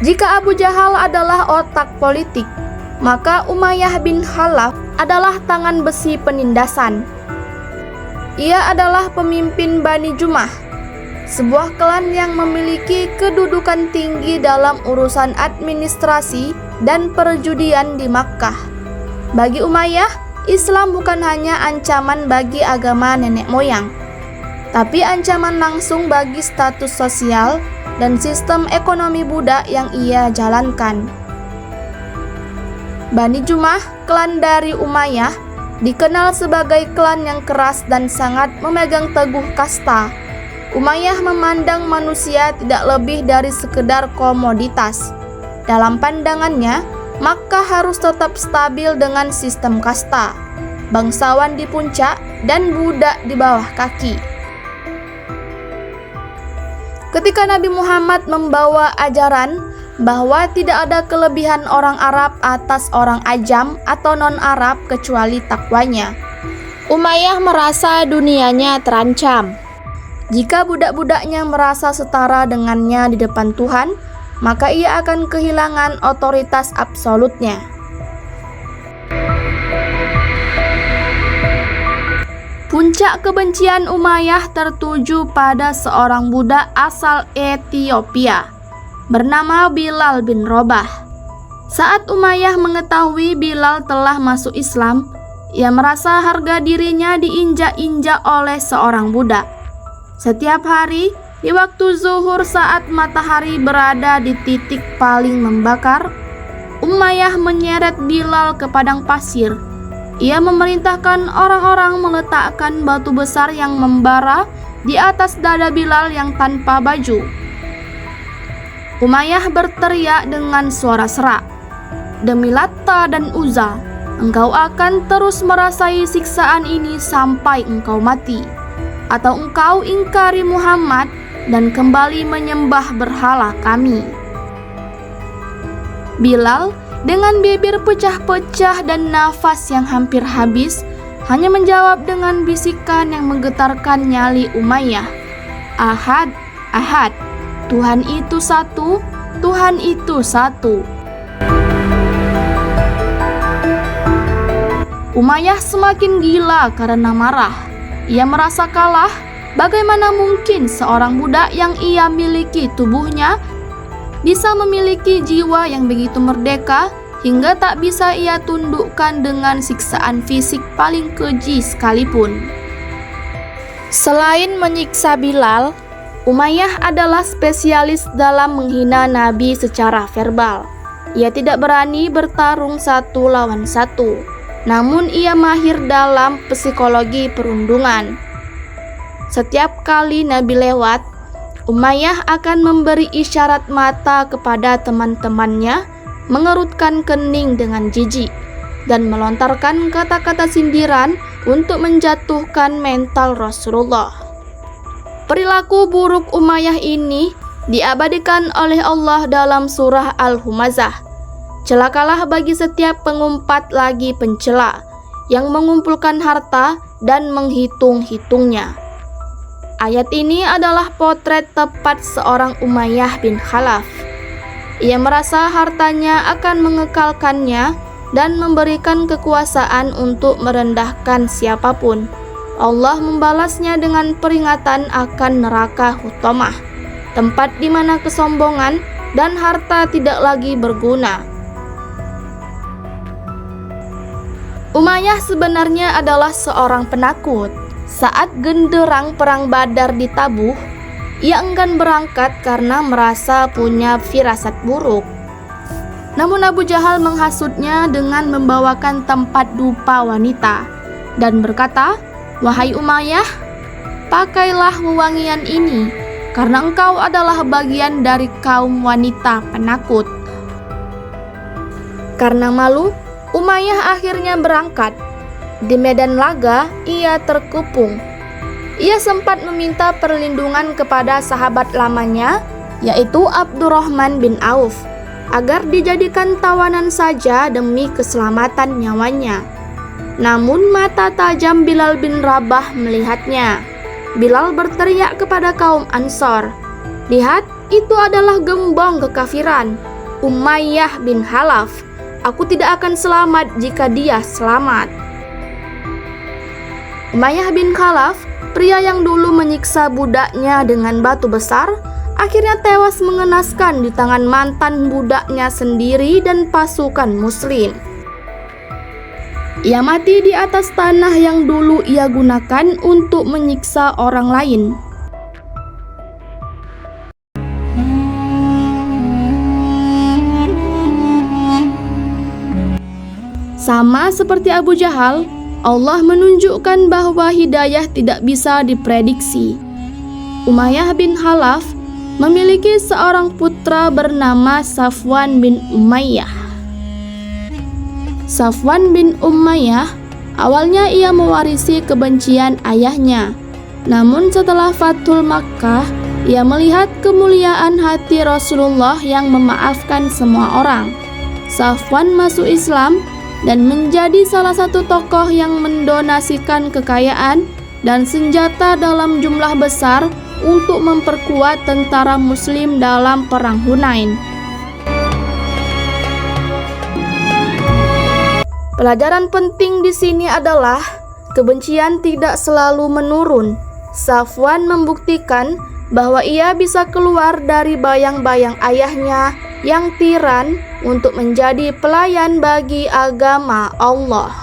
Jika Abu Jahal adalah otak politik, maka Umayyah bin Khalaf adalah tangan besi penindasan. Ia adalah pemimpin Bani Jumah, sebuah klan yang memiliki kedudukan tinggi dalam urusan administrasi dan perjudian di Makkah. Bagi Umayyah, Islam bukan hanya ancaman bagi agama nenek moyang, tapi ancaman langsung bagi status sosial dan sistem ekonomi budak yang ia jalankan. Bani Jumah, klan dari Umayyah, dikenal sebagai klan yang keras dan sangat memegang teguh kasta. Umayyah memandang manusia tidak lebih dari sekedar komoditas. Dalam pandangannya, Makkah harus tetap stabil dengan sistem kasta, bangsawan di puncak dan budak di bawah kaki. Ketika Nabi Muhammad membawa ajaran bahwa tidak ada kelebihan orang Arab atas orang Ajam atau non-Arab kecuali takwanya, Umayyah merasa dunianya terancam. Jika budak-budaknya merasa setara dengannya di depan Tuhan, maka ia akan kehilangan otoritas absolutnya. Puncak kebencian Umayyah tertuju pada seorang budak asal Ethiopia bernama Bilal bin Rabah. Saat Umayyah mengetahui Bilal telah masuk Islam, ia merasa harga dirinya diinjak-injak oleh seorang budak. Setiap hari, di waktu zuhur saat matahari berada di titik paling membakar, Umayyah menyeret Bilal ke padang pasir. Ia memerintahkan orang-orang meletakkan batu besar yang membara di atas dada Bilal yang tanpa baju. Umayyah berteriak dengan suara serak, "Demi Latta dan Uzza, engkau akan terus merasai siksaan ini sampai engkau mati, atau engkau ingkari Muhammad dan kembali menyembah berhala kami." Bilal dengan bibir pecah-pecah dan nafas yang hampir habis hanya menjawab dengan bisikan yang menggetarkan nyali Umayyah, "Ahad, Ahad, Tuhan itu satu, Tuhan itu satu." Umayyah semakin gila karena marah. Ia merasa kalah. Bagaimana mungkin seorang budak yang ia miliki tubuhnya bisa memiliki jiwa yang begitu merdeka hingga tak bisa ia tundukkan dengan siksaan fisik paling keji sekalipun. Selain menyiksa Bilal, Umayyah adalah spesialis dalam menghina Nabi secara verbal. Ia tidak berani bertarung satu lawan satu, namun ia mahir dalam psikologi perundungan. Setiap kali Nabi lewat, Umayyah akan memberi isyarat mata kepada teman-temannya, mengerutkan kening dengan jijik, dan melontarkan kata-kata sindiran untuk menjatuhkan mental Rasulullah. Perilaku buruk Umayyah ini diabadikan oleh Allah dalam surah Al-Humazah. Celakalah bagi setiap pengumpat lagi pencela yang mengumpulkan harta dan menghitung-hitungnya. Ayat ini adalah potret tepat seorang Umayyah bin Khalaf. Ia merasa hartanya akan mengekalkannya dan memberikan kekuasaan untuk merendahkan siapapun. Allah membalasnya dengan peringatan akan neraka Hutamah, tempat di mana kesombongan dan harta tidak lagi berguna. Umayyah sebenarnya adalah seorang penakut. Saat genderang perang Badar ditabuh, ia enggan berangkat karena merasa punya firasat buruk. Namun Abu Jahal menghasutnya dengan membawakan tempat dupa wanita dan berkata, "Wahai Umayyah, pakailah wewangian ini karena engkau adalah bagian dari kaum wanita penakut." Karena malu, Umayyah akhirnya berangkat. Di medan laga, ia terkepung. Ia sempat meminta perlindungan kepada sahabat lamanya, yaitu Abdurrahman bin Auf, agar dijadikan tawanan saja demi keselamatan nyawanya. Namun mata tajam Bilal bin Rabah melihatnya. Bilal berteriak kepada kaum Ansor, "Lihat, itu adalah gembong kekafiran. Umayyah bin Khalaf. Aku tidak akan selamat jika dia selamat. Umayyah bin Khalaf, pria yang dulu menyiksa budaknya dengan batu besar, akhirnya tewas mengenaskan di tangan mantan budaknya sendiri dan pasukan muslim. Ia mati di atas tanah yang dulu ia gunakan untuk menyiksa orang lain. Sama seperti Abu Jahal, Allah menunjukkan bahwa hidayah tidak bisa diprediksi. Umayyah bin Khalaf memiliki seorang putra bernama Safwan bin Umayyah. Safwan bin Umayyah awalnya ia mewarisi kebencian ayahnya. Namun setelah Fathul Makkah, ia melihat kemuliaan hati Rasulullah yang memaafkan semua orang. Safwan masuk Islam dan menjadi salah satu tokoh yang mendonasikan kekayaan dan senjata dalam jumlah besar untuk memperkuat tentara muslim dalam perang Hunain. Pelajaran penting di sini adalah kebencian tidak selalu menurun. Safwan membuktikan bahwa ia bisa keluar dari bayang-bayang ayahnya yang tiran untuk menjadi pelayan bagi agama Allah.